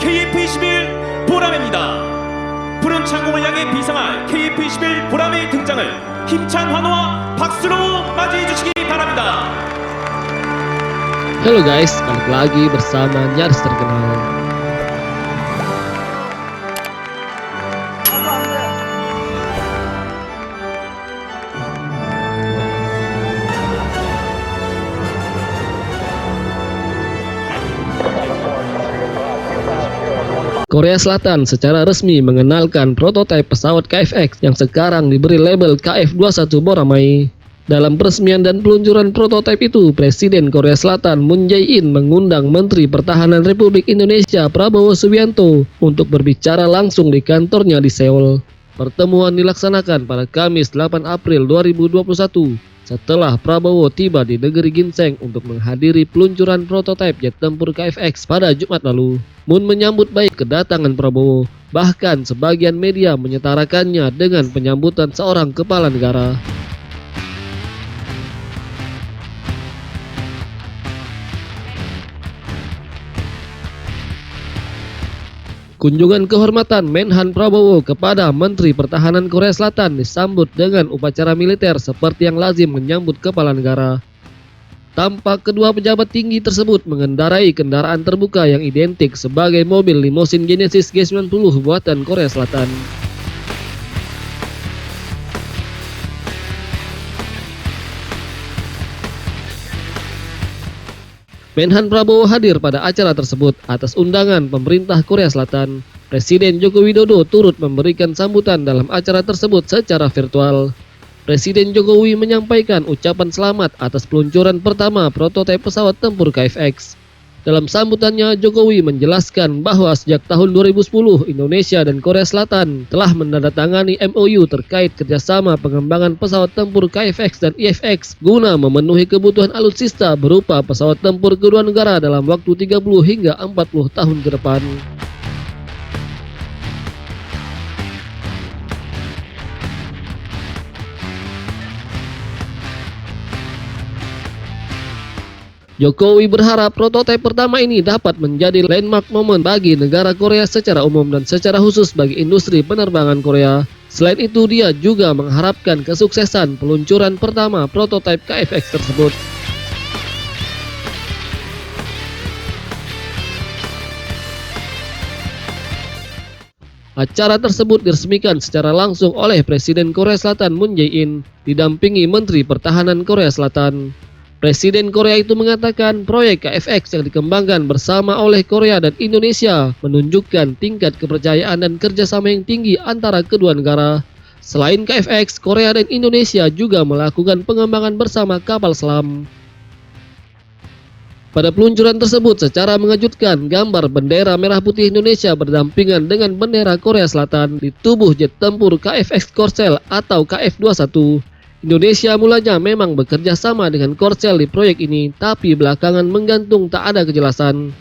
KF-21 보라매입니다. 푸른 창공을 향해 비상할 KF-21 보라매의 등장을 힘찬 환호와 박수로 맞이해 주시기 바랍니다. Halo guys, balik lagi bersama Nyaris Terkenal. Korea Selatan secara resmi mengenalkan prototipe pesawat KF-X yang sekarang diberi label KF-21 Boramai. Dalam peresmian dan peluncuran prototipe itu, Presiden Korea Selatan Moon Jae-in mengundang Menteri Pertahanan Republik Indonesia Prabowo Subianto untuk berbicara langsung di kantornya di Seoul. Pertemuan dilaksanakan pada Kamis 8 April 2021 setelah Prabowo tiba di negeri Ginseng untuk menghadiri peluncuran prototipe jet tempur KF-X pada Jumat lalu. Moon menyambut baik kedatangan Prabowo, bahkan sebagian media menyetarakannya dengan penyambutan seorang kepala negara. Kunjungan kehormatan Menhan Prabowo kepada Menteri Pertahanan Korea Selatan disambut dengan upacara militer seperti yang lazim menyambut kepala negara. Tampak kedua pejabat tinggi tersebut mengendarai kendaraan terbuka yang identik sebagai mobil limosin Genesis G90 buatan Korea Selatan. Menhan Prabowo hadir pada acara tersebut atas undangan pemerintah Korea Selatan. Presiden Joko Widodo turut memberikan sambutan dalam acara tersebut secara virtual. Presiden Jokowi menyampaikan ucapan selamat atas peluncuran pertama prototipe pesawat tempur KF-X. Dalam sambutannya, Jokowi menjelaskan bahwa sejak tahun 2010 Indonesia dan Korea Selatan telah menandatangani MOU terkait kerjasama pengembangan pesawat tempur KF-X dan IF-X guna memenuhi kebutuhan alutsista berupa pesawat tempur kedua negara dalam waktu 30 hingga 40 tahun ke depan. Jokowi berharap prototipe pertama ini dapat menjadi landmark momen bagi negara Korea secara umum dan secara khusus bagi industri penerbangan Korea. Selain itu, dia juga mengharapkan kesuksesan peluncuran pertama prototipe KF-X tersebut. Acara tersebut diresmikan secara langsung oleh Presiden Korea Selatan Moon Jae-in, didampingi Menteri Pertahanan Korea Selatan. Presiden Korea itu mengatakan proyek KF-X yang dikembangkan bersama oleh Korea dan Indonesia menunjukkan tingkat kepercayaan dan kerjasama yang tinggi antara kedua negara. Selain KF-X, Korea dan Indonesia juga melakukan pengembangan bersama kapal selam. Pada peluncuran tersebut secara mengejutkan, gambar bendera merah putih Indonesia berdampingan dengan bendera Korea Selatan di tubuh jet tempur KF-X Korsel atau KF-21. Indonesia mulanya memang bekerja sama dengan Korsel di proyek ini, tapi belakangan menggantung tak ada kejelasan.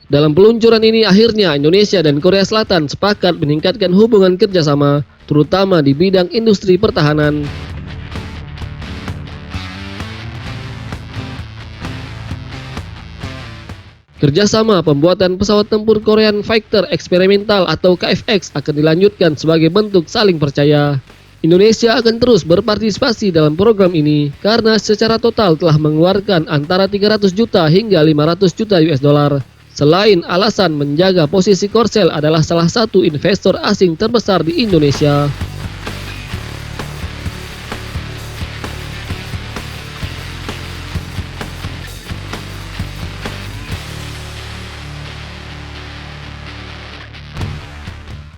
Dalam peluncuran ini akhirnya Indonesia dan Korea Selatan sepakat meningkatkan hubungan kerjasama, terutama di bidang industri pertahanan. Kerjasama pembuatan pesawat tempur Korean Fighter Eksperimental atau KF-X akan dilanjutkan sebagai bentuk saling percaya. Indonesia akan terus berpartisipasi dalam program ini karena secara total telah mengeluarkan antara 300 juta hingga 500 juta US dollar. Selain alasan menjaga posisi Korsel adalah salah satu investor asing terbesar di Indonesia.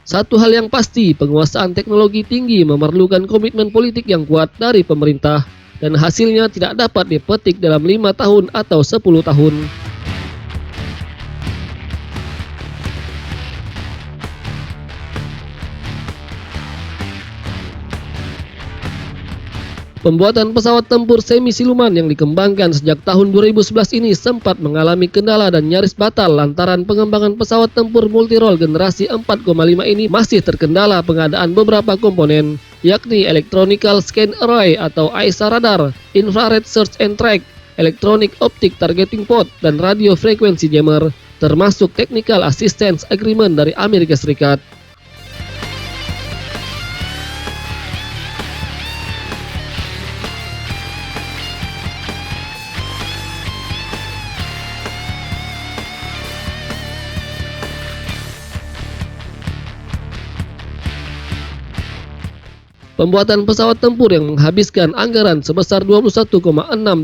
Satu hal yang pasti, penguasaan teknologi tinggi memerlukan komitmen politik yang kuat dari pemerintah, dan hasilnya tidak dapat dipetik dalam 5 tahun atau 10 tahun. Pembuatan pesawat tempur semi siluman yang dikembangkan sejak tahun 2011 ini sempat mengalami kendala dan nyaris batal lantaran pengembangan pesawat tempur multirole generasi 4,5 ini masih terkendala pengadaan beberapa komponen, yakni Electronical Scan Array atau AESA radar, Infrared Search and Track, Electronic Optic Targeting Pod, dan Radio Frequency Jammer. termasuk Technical Assistance Agreement dari Amerika Serikat. Pembuatan pesawat tempur yang menghabiskan anggaran sebesar 21,6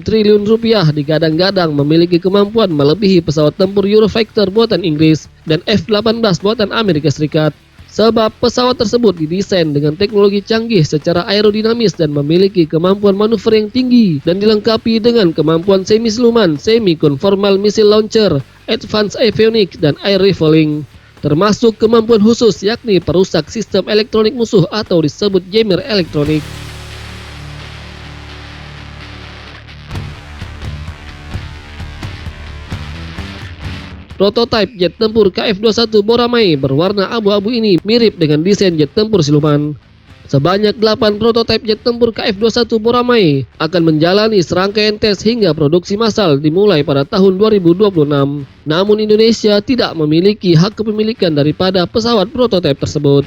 triliun rupiah digadang-gadang memiliki kemampuan melebihi pesawat tempur Eurofighter buatan Inggris dan F-18 buatan Amerika Serikat. Sebab pesawat tersebut didesain dengan teknologi canggih secara aerodinamis dan memiliki kemampuan manuver yang tinggi dan dilengkapi dengan kemampuan semi-siluman, semi-conformal missile launcher, advanced avionics, dan air rifling. Termasuk kemampuan khusus yakni perusak sistem elektronik musuh atau disebut jammer elektronik. Prototipe jet tempur KF-21 Boramai berwarna abu-abu ini mirip dengan desain jet tempur siluman. Sebanyak 8 prototipe jet tempur KF-21 Boramai akan menjalani serangkaian tes hingga produksi massal dimulai pada tahun 2026. Namun Indonesia tidak memiliki hak kepemilikan daripada pesawat prototipe tersebut.